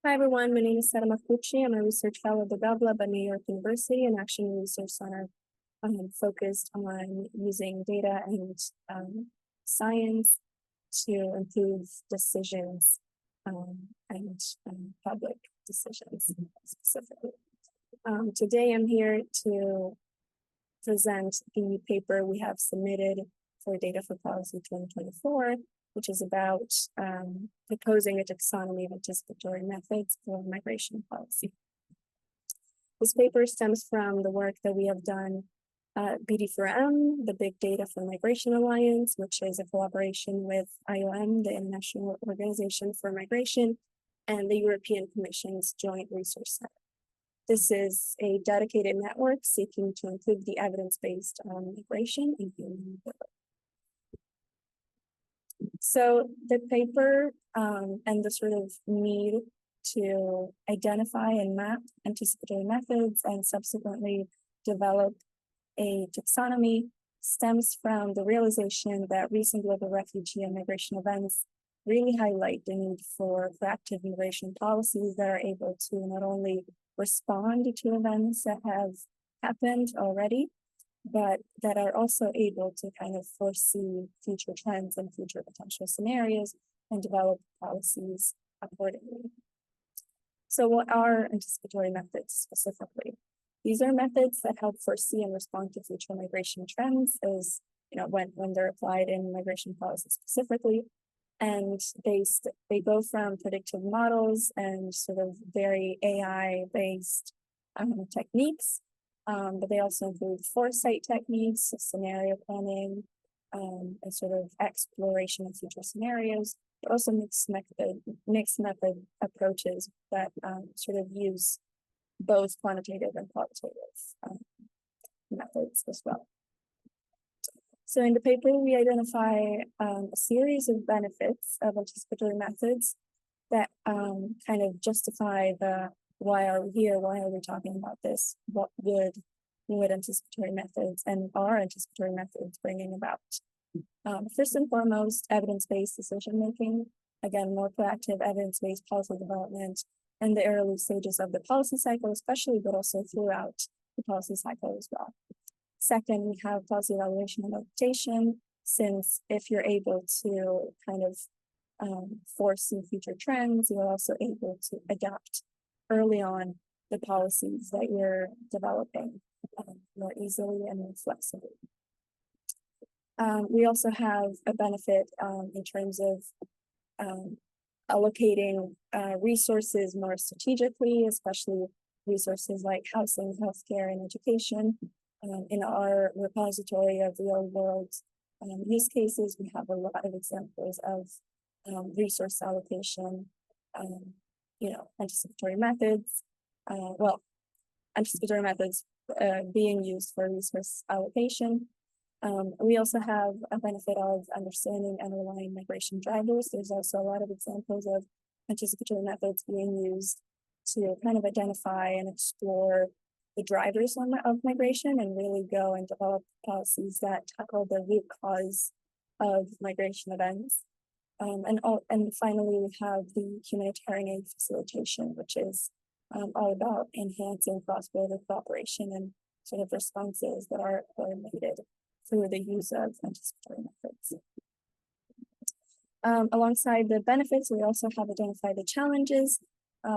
Hi, everyone. My name is Sara Marcucci. I'm a research fellow at the GovLab at New York University and Action Research Center. I'm focused on using data and science to improve decisions and public decisions specifically. Today, I'm here to present the paper we have submitted for Data for Policy 2024, which is about proposing a taxonomy of anticipatory methods for migration policy. This paper stems from the work that we have done at BD4M, the Big Data for Migration Alliance, which is a collaboration with IOM, the International Organization for Migration, and the European Commission's Joint Research Center. This is a dedicated network seeking to improve the evidence based on migration and human mobility. So the paper and the sort of need to identify and map anticipatory methods and subsequently develop a taxonomy stems from the realization that recent global refugee and migration events really highlight the need for proactive migration policies that are able to not only respond to events that have happened already, but that are also able to kind of foresee future trends and future potential scenarios and develop policies accordingly. So what are anticipatory methods specifically? These are methods that help foresee and respond to future migration trends as, when they're applied in migration policy specifically. And they go from predictive models and sort of very AI-based techniques, but they also include foresight techniques, scenario planning, and sort of exploration of future scenarios, but also mixed method approaches that sort of use both quantitative and qualitative methods as well. So in the paper, we identify a series of benefits of anticipatory methods that kind of justify the why are we here, why are we talking about this, what would anticipatory methods and are anticipatory methods bringing about. First and foremost, evidence-based decision-making, again, more proactive evidence-based policy development in the early stages of the policy cycle especially, but also throughout the policy cycle as well. Second, we have policy evaluation and adaptation, since if you're able to kind of foresee future trends, you're also able to adapt early on the policies that you're developing more easily and more flexibly. We also have a benefit in terms of allocating resources more strategically, especially resources like housing, healthcare, and education. In our repository of real world use cases, we have a lot of examples of resource allocation, anticipatory methods, anticipatory methods being used for resource allocation. We also have a benefit of understanding underlying migration drivers. There's also a lot of examples of anticipatory methods being used to kind of identify and explore the drivers of migration and really go and develop policies that tackle the root cause of migration events. And finally, we have the humanitarian aid facilitation, which is all about enhancing cross-border cooperation and sort of responses that are coordinated through the use of anticipatory methods. Alongside the benefits, we also have identified the challenges.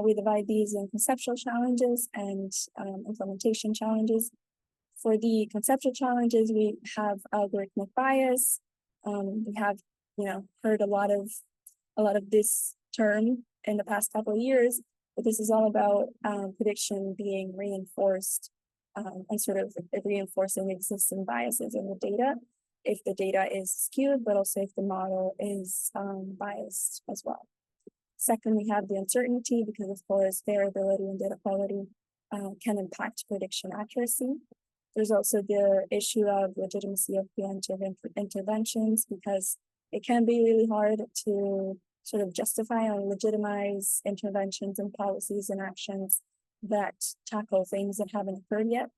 We divide these in conceptual challenges and implementation challenges. For the conceptual challenges, we have algorithmic bias. We have, heard a lot of this term in the past couple of years, but this is all about prediction being reinforced and sort of reinforcing existing biases in the data, if the data is skewed, but also if the model is biased as well. Second, we have the uncertainty because, of course, variability in data quality can impact prediction accuracy. There's also the issue of legitimacy of preemptive interventions, because it can be really hard to sort of justify or legitimize interventions and policies and actions that tackle things that haven't occurred yet.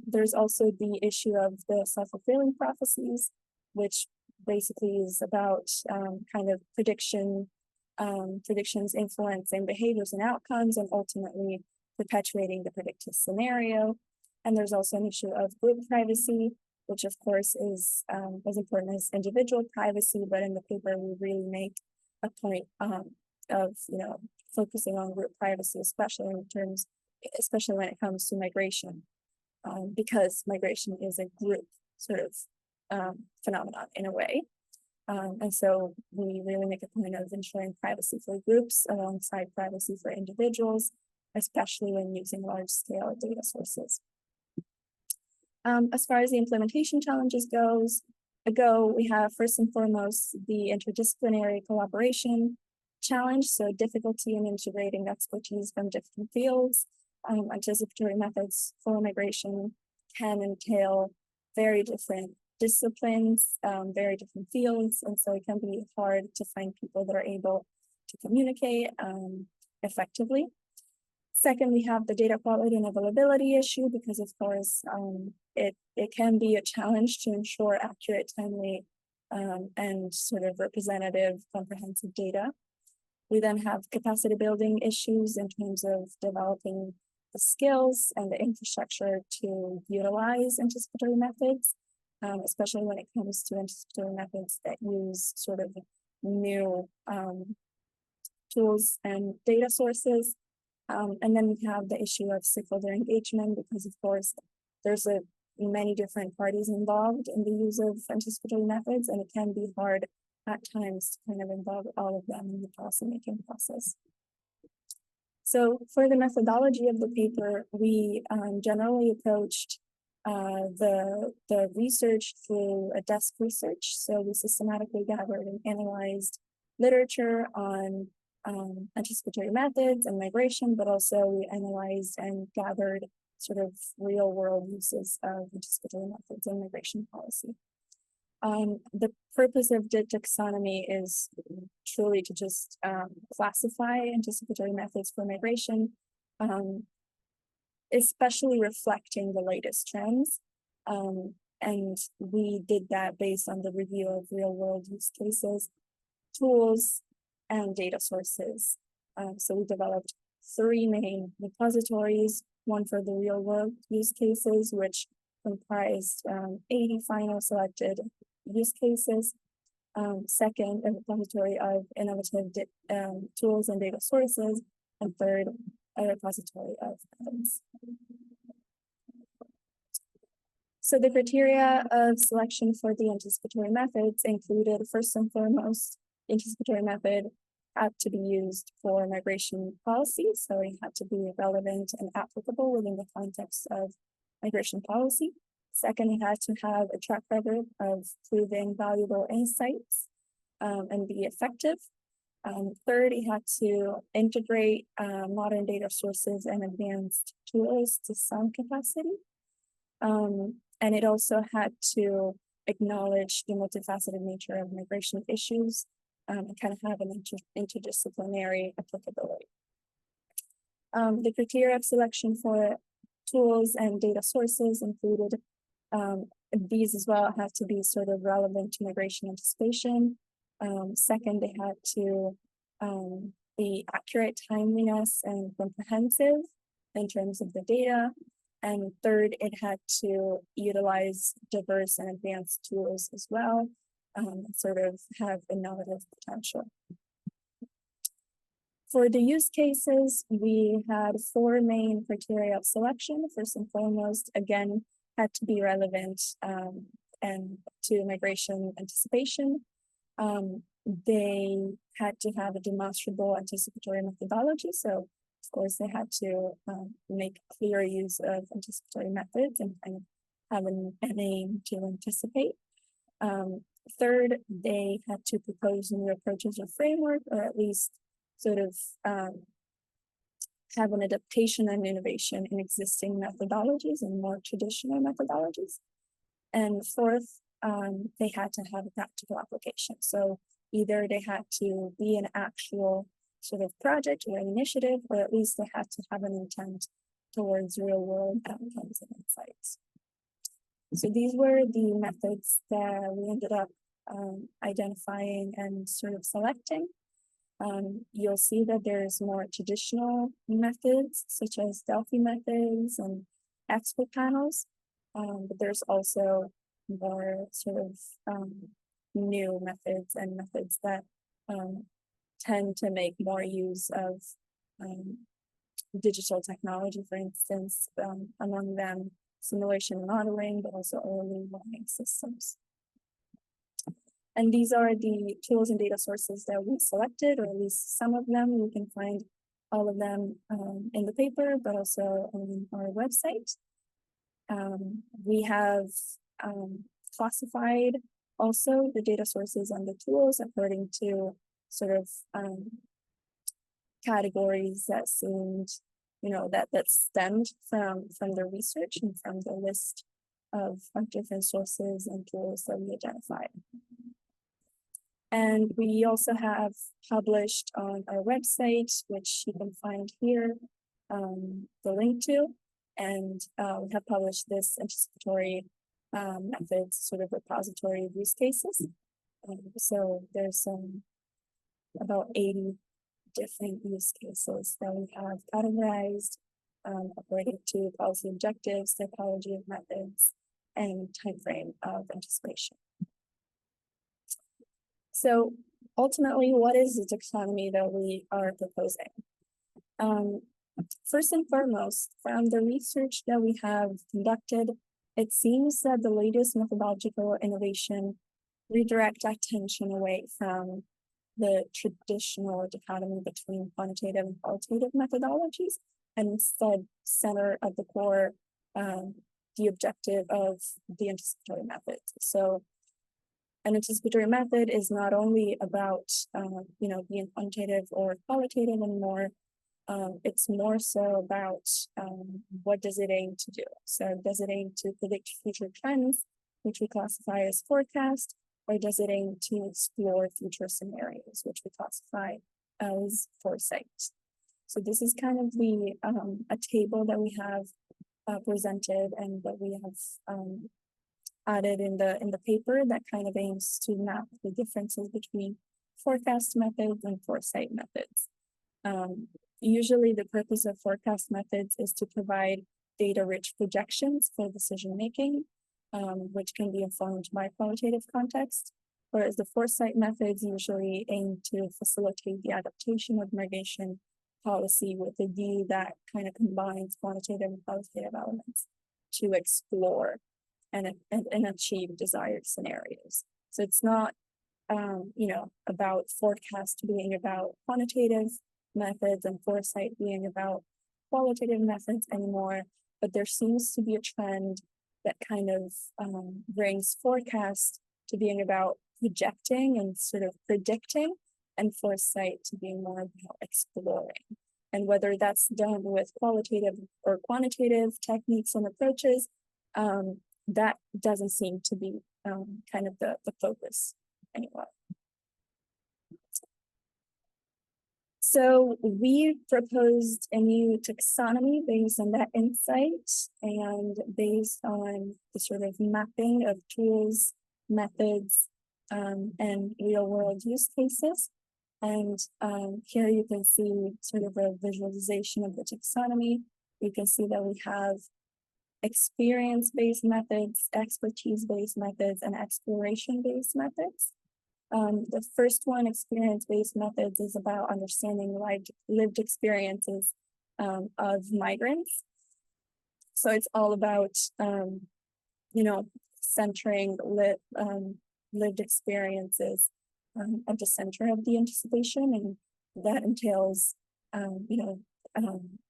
There's also the issue of the self-fulfilling prophecies, which basically is about kind of prediction predictions influencing behaviors and outcomes, and ultimately perpetuating the predicted scenario. And there's also an issue of group privacy, which of course is as important as individual privacy, but in the paper we really make a point of focusing on group privacy, especially when it comes to migration, because migration is a group sort of phenomenon in a way. And so we really make a point of ensuring privacy for groups alongside privacy for individuals, especially when using large-scale data sources. As far as the implementation challenges go, we have first and foremost the interdisciplinary collaboration challenge, so difficulty in integrating expertise from different fields. Anticipatory methods for migration can entail very different disciplines, very different fields, and so it can be hard to find people that are able to communicate effectively. Second, we have the data quality and availability issue, because of course it can be a challenge to ensure accurate, timely, and sort of representative, comprehensive data. We then have capacity building issues in terms of developing the skills and the infrastructure to utilize anticipatory methods, especially when it comes to anticipatory methods that use sort of new tools and data sources. And then we have the issue of stakeholder engagement, because of course there's many different parties involved in the use of anticipatory methods, and it can be hard at times to kind of involve all of them in the policy-making process. So for the methodology of the paper, we generally approached the research through a desk research. So we systematically gathered and analyzed literature on anticipatory methods and migration, but also we analyzed and gathered sort of real-world uses of anticipatory methods in migration policy. The purpose of the taxonomy is truly to just classify anticipatory methods for migration, especially reflecting the latest trends. And we did that based on the review of real-world use cases, tools, and data sources. So we developed 3 main repositories, one for the real-world use cases, which comprised 80 final selected use cases. Second, a repository of innovative tools and data sources. And third, a repository of evidence. So the criteria of selection for the anticipatory methods included, first and foremost, the anticipatory method had to be used for migration policy, so it had to be relevant and applicable within the context of migration policy. Second, it had to have a track record of proving valuable insights and be effective. Third, it had to integrate modern data sources and advanced tools to some capacity. And it also had to acknowledge the multifaceted nature of migration issues and kind of have an interdisciplinary applicability. The criteria of selection for tools and data sources included these as well had to be sort of relevant to migration anticipation. Second, they had to be accurate, timeliness, and comprehensive in terms of the data. And third, it had to utilize diverse and advanced tools as well, sort of have innovative potential. For the use cases, we had 4 main criteria of selection. First and foremost, again, had to be relevant and to migration anticipation. They had to have a demonstrable anticipatory methodology. So of course, they had to make clear use of anticipatory methods and kind of have an aim to anticipate. Third, they had to propose new approaches or framework, or at least sort of have an adaptation and innovation in existing methodologies and more traditional methodologies. And fourth, they had to have a practical application. So either they had to be an actual sort of project or initiative, or at least they had to have an intent towards real-world outcomes and insights. So these were the methods that we ended up identifying and sort of selecting. you'll see that there's more traditional methods, such as Delphi methods and expert panels, but there's also more sort of new methods and methods that tend to make more use of digital technology, for instance, among them simulation and modeling, but also early warning systems. And these are the tools and data sources that we selected, or at least some of them. You can find all of them in the paper, but also on our website. We have classified also the data sources and the tools according to sort of categories that seemed, that stemmed from the research and from the list of different sources and tools that we identified. And we also have published on our website, which you can find here, the link to, and we have published this anticipatory methods sort of repository of use cases. So there's about 80 different use cases that we have categorized according to policy objectives, typology of methods, and timeframe of anticipation. So ultimately, what is the taxonomy that we are proposing? First and foremost, from the research that we have conducted, it seems that the latest methodological innovation redirect attention away from the traditional dichotomy between quantitative and qualitative methodologies, and instead center at the core the objective of the anticipatory method. So an anticipatory method is not only about being quantitative or qualitative anymore. It's more so about what does it aim to do. So does it aim to predict future trends, which we classify as forecast, or does it aim to explore future scenarios, which we classify as foresight? So this is kind of the a table that we have presented and that we have added in the paper that kind of aims to map the differences between forecast methods and foresight methods. Usually the purpose of forecast methods is to provide data-rich projections for decision-making, which can be informed by qualitative context, whereas the foresight methods usually aim to facilitate the adaptation of migration policy with a view that kind of combines quantitative and qualitative elements to explore and achieve desired scenarios. So it's not, about forecast being about quantitative methods and foresight being about qualitative methods anymore, but there seems to be a trend that kind of brings forecast to being about projecting and sort of predicting, and foresight to being more about exploring. And whether that's done with qualitative or quantitative techniques and approaches, that doesn't seem to be kind of the focus anymore. So we proposed a new taxonomy based on that insight and based on the sort of mapping of tools, methods, and real-world use cases. And here you can see sort of a visualization of the taxonomy. You can see that we have experience-based methods, expertise-based methods, and exploration-based methods. The first one, experience-based methods, is about understanding lived experiences of migrants. So it's all about, centering lived experiences at the center of the anticipation, and that entails,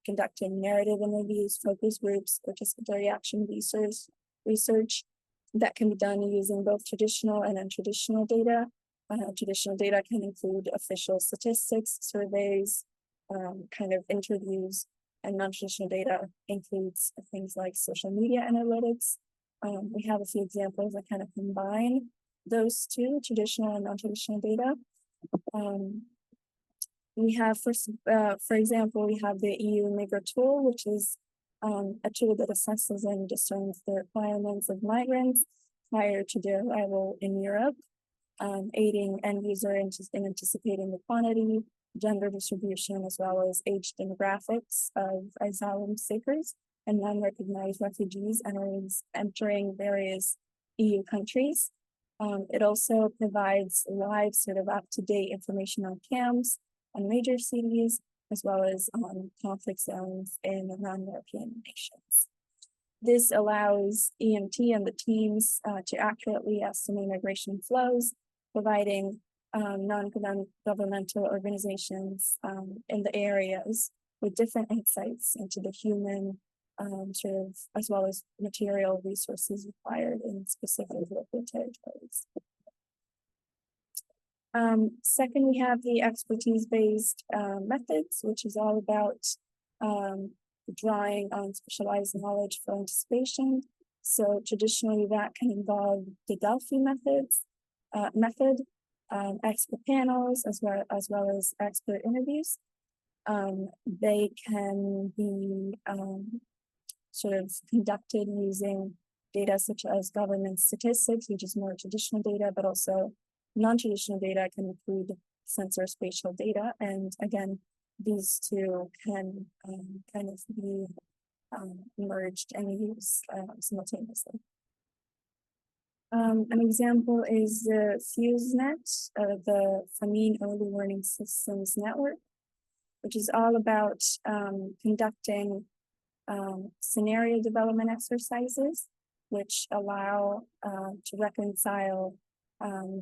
conducting narrative interviews, focus groups, participatory action research that can be done using both traditional and untraditional data. Traditional data can include official statistics, surveys, kind of interviews, and non-traditional data includes things like social media analytics. We have a few examples that kind of combine those two, traditional and non-traditional data. We have, for example, we have the EU Migra tool, which is a tool that assesses and discerns the requirements of migrants prior to their arrival in Europe, aiding end user in anticipating the quantity, gender distribution, as well as age demographics of asylum seekers and non-recognized refugees entering various EU countries. It also provides live, sort of up-to-date information on camps and major cities, as well as on conflict zones in non-European nations. This allows EMT and the teams to accurately estimate migration flows, providing non-governmental organizations in the areas with different insights into the human sort of, as well as material resources required in specific local territories. Second, we have the expertise-based methods, which is all about drawing on specialized knowledge for anticipation. So traditionally that can involve the Delphi method, expert panels, as well as expert interviews. They can be sort of conducted using data such as government statistics, which is more traditional data, but also non-traditional data can include sensor spatial data. And again, these two can kind of be merged and used simultaneously. An example is the FuseNet, the Famine Early Warning Systems Network, which is all about conducting scenario development exercises, which allow to reconcile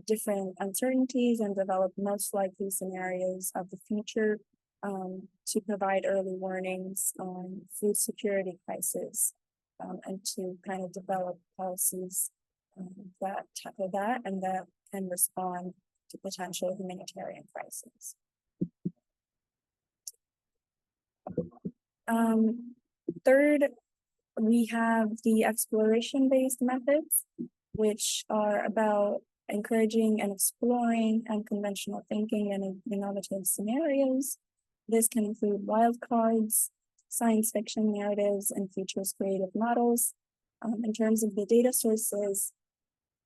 different uncertainties and develop most likely scenarios of the future to provide early warnings on food security crisis and to kind of develop policies that tackle that and that can respond to potential humanitarian crises. Third, we have the exploration-based methods, which are about encouraging and exploring unconventional thinking and innovative scenarios. This can include wildcards, science fiction narratives, and futures creative models. In terms of the data sources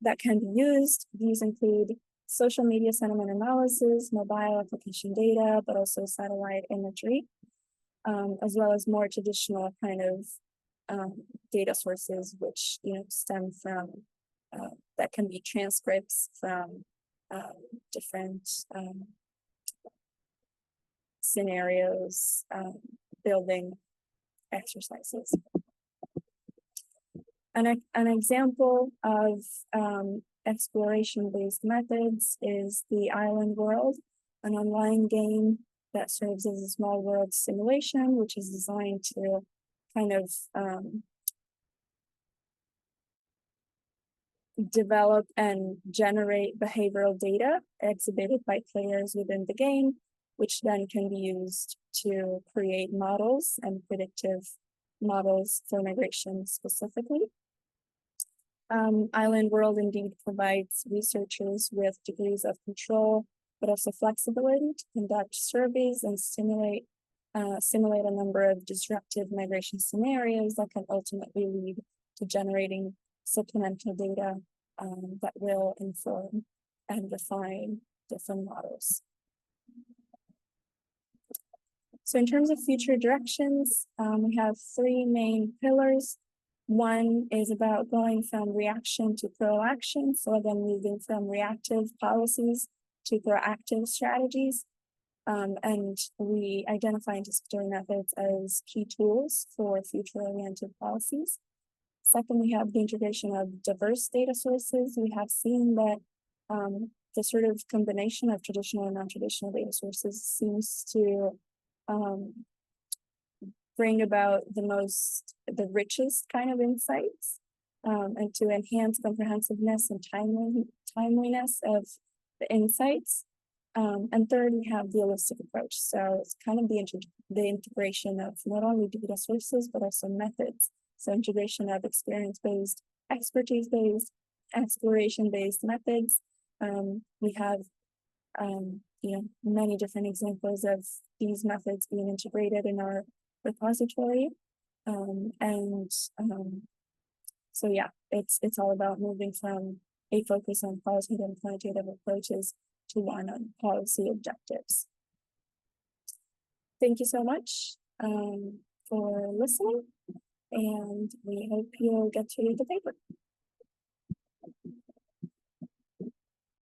that can be used, these include social media sentiment analysis, mobile application data, but also satellite imagery, as well as more traditional kind of data sources, which stem from that can be transcripts from different scenarios, building exercises. An example of exploration-based methods is the Island World, an online game that serves as a small world simulation, which is designed to kind of develop and generate behavioral data exhibited by players within the game, which then can be used to create models and predictive models for migration specifically. Island World indeed provides researchers with degrees of control, but also flexibility to conduct surveys and simulate a number of disruptive migration scenarios that can ultimately lead to generating supplemental data that will inform and refine different models. So in terms of future directions, we have three main pillars. One is about going from reaction to proaction. So again, moving from reactive policies to proactive strategies. And we identify anticipatory methods as key tools for future-oriented policies. Second, we have the integration of diverse data sources. We have seen that the sort of combination of traditional and non-traditional data sources seems to bring about the richest kind of insights and to enhance comprehensiveness and timeliness of the insights. And third, we have the holistic approach. So it's kind of the integration of not only data sources, but also methods. So integration of experience-based, expertise-based, exploration-based methods. We have many different examples of these methods being integrated in our repository. So yeah, it's all about moving from a focus on qualitative and quantitative approaches to one on policy objectives. thank you so much for listening, and we hope you'll get to read the paper.